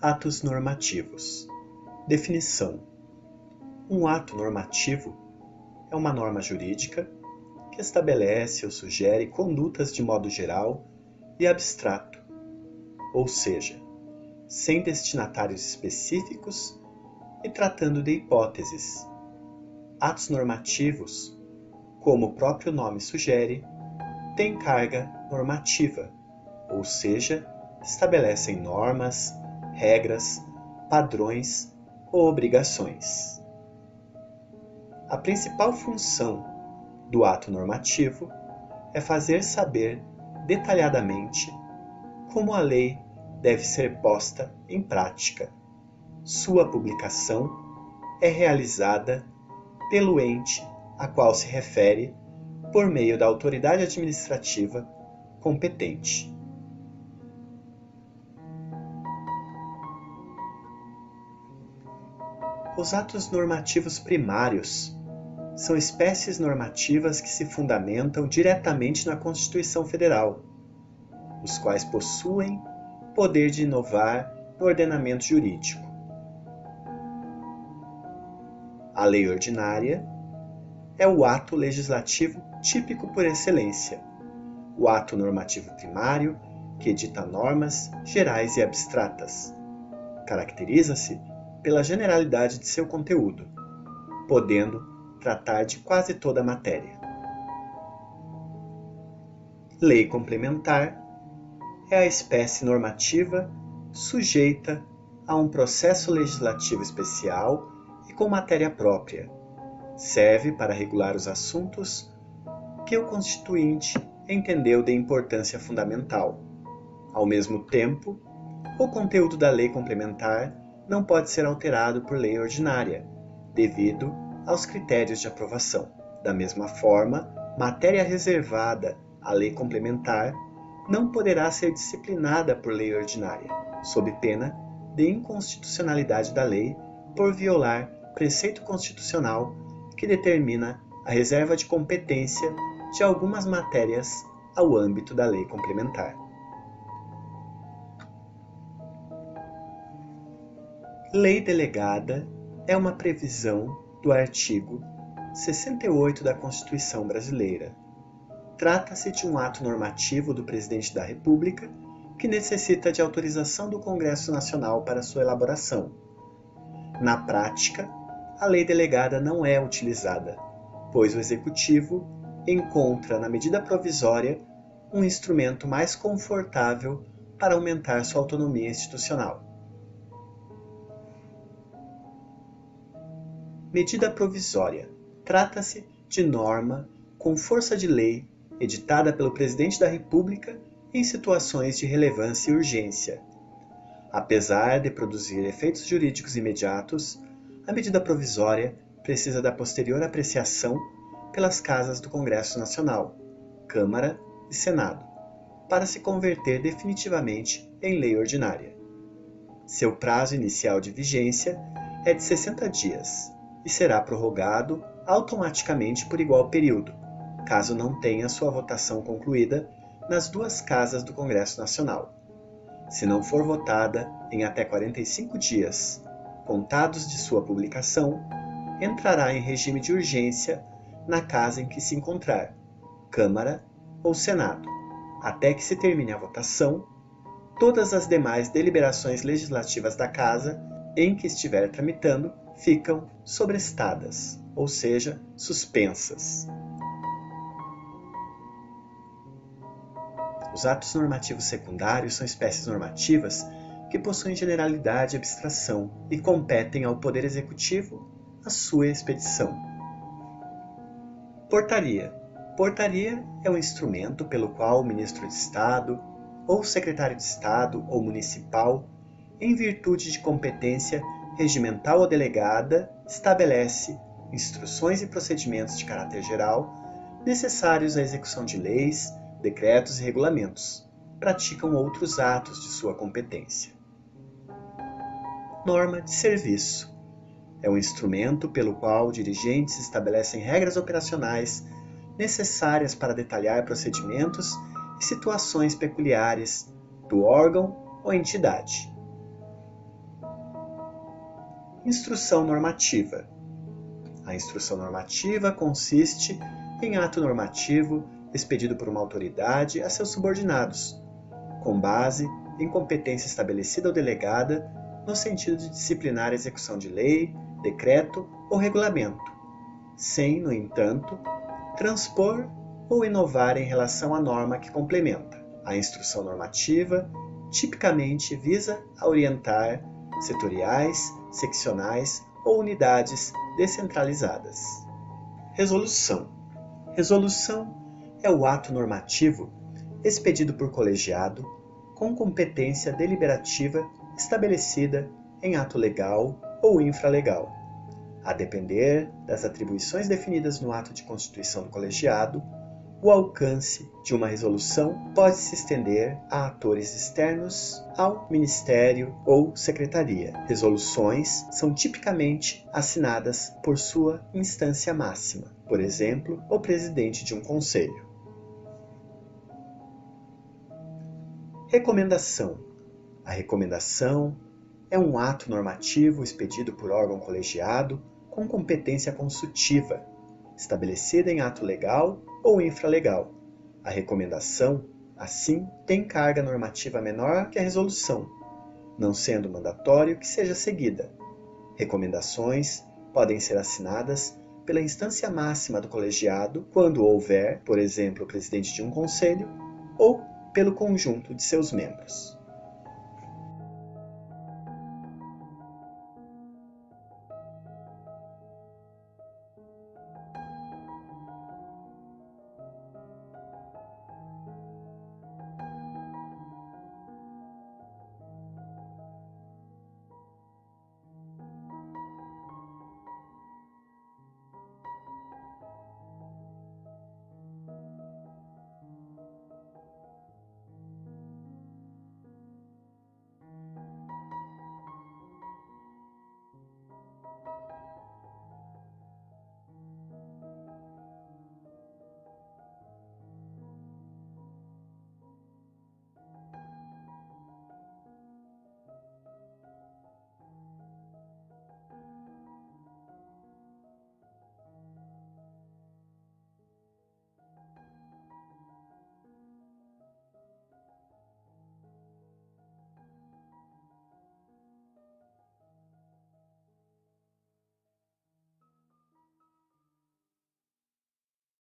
Atos normativos. Definição: um ato normativo é uma norma jurídica que estabelece ou sugere condutas de modo geral e abstrato, ou seja, sem destinatários específicos e tratando de hipóteses. Atos normativos, como o próprio nome sugere, têm carga normativa, ou seja, estabelecem normas, regras, padrões ou obrigações. A principal função do ato normativo é fazer saber detalhadamente como a lei deve ser posta em prática. Sua publicação é realizada pelo ente a qual se refere por meio da autoridade administrativa competente. Os atos normativos primários são espécies normativas que se fundamentam diretamente na Constituição Federal, os quais possuem poder de inovar no ordenamento jurídico. A lei ordinária é o ato legislativo típico por excelência, o ato normativo primário que edita normas gerais e abstratas. Caracteriza-se pela generalidade de seu conteúdo, podendo tratar de quase toda a matéria. Lei complementar é a espécie normativa sujeita a um processo legislativo especial e com matéria própria. Serve para regular os assuntos que o Constituinte entendeu de importância fundamental. Ao mesmo tempo, o conteúdo da lei complementar não pode ser alterado por lei ordinária, devido aos critérios de aprovação. Da mesma forma, matéria reservada à lei complementar não poderá ser disciplinada por lei ordinária, sob pena de inconstitucionalidade da lei por violar preceito constitucional que determina a reserva de competência de algumas matérias ao âmbito da lei complementar. Lei delegada é uma previsão do artigo 68 da Constituição Brasileira. Trata-se de um ato normativo do Presidente da República que necessita de autorização do Congresso Nacional para sua elaboração. Na prática, a lei delegada não é utilizada, pois o Executivo encontra na medida provisória um instrumento mais confortável para aumentar sua autonomia institucional. Medida provisória. Trata-se de norma com força de lei editada pelo Presidente da República em situações de relevância e urgência. Apesar de produzir efeitos jurídicos imediatos, a medida provisória precisa da posterior apreciação pelas casas do Congresso Nacional, Câmara e Senado, para se converter definitivamente em lei ordinária. Seu prazo inicial de vigência é de 60 dias e será prorrogado automaticamente por igual período, caso não tenha sua votação concluída nas duas casas do Congresso Nacional. Se não for votada em até 45 dias, contados de sua publicação, entrará em regime de urgência na casa em que se encontrar, Câmara ou Senado, até que se termine a votação. Todas as demais deliberações legislativas da casa em que estiver tramitando ficam sobrestadas, ou seja, suspensas. Os atos normativos secundários são espécies normativas que possuem generalidade e abstração e competem ao Poder Executivo a sua expedição. Portaria. Portaria é um instrumento pelo qual o Ministro de Estado, ou Secretário de Estado ou Municipal, em virtude de competência regimental ou delegada, estabelece instruções e procedimentos de caráter geral necessários à execução de leis, decretos e regulamentos. Praticam outros atos de sua competência. Norma de serviço. É um instrumento pelo qual dirigentes estabelecem regras operacionais necessárias para detalhar procedimentos e situações peculiares do órgão ou entidade. Instrução normativa. A instrução normativa consiste em ato normativo expedido por uma autoridade a seus subordinados, com base em competência estabelecida ou delegada no sentido de disciplinar a execução de lei, decreto ou regulamento, sem, no entanto, transpor ou inovar em relação à norma que complementa. A instrução normativa tipicamente visa a orientar setoriais, seccionais ou unidades descentralizadas. Resolução. Resolução é o ato normativo expedido por colegiado com competência deliberativa estabelecida em ato legal ou infralegal. A depender das atribuições definidas no ato de constituição do colegiado, o alcance de uma resolução pode se estender a atores externos ao Ministério ou Secretaria. Resoluções são tipicamente assinadas por sua instância máxima, por exemplo, o presidente de um conselho. Recomendação. A recomendação é um ato normativo expedido por órgão colegiado com competência consultiva, estabelecida em ato legal ou infralegal. A recomendação, assim, tem carga normativa menor que a resolução, não sendo mandatório que seja seguida. Recomendações podem ser assinadas pela instância máxima do colegiado quando houver, por exemplo, o presidente de um conselho, ou pelo conjunto de seus membros.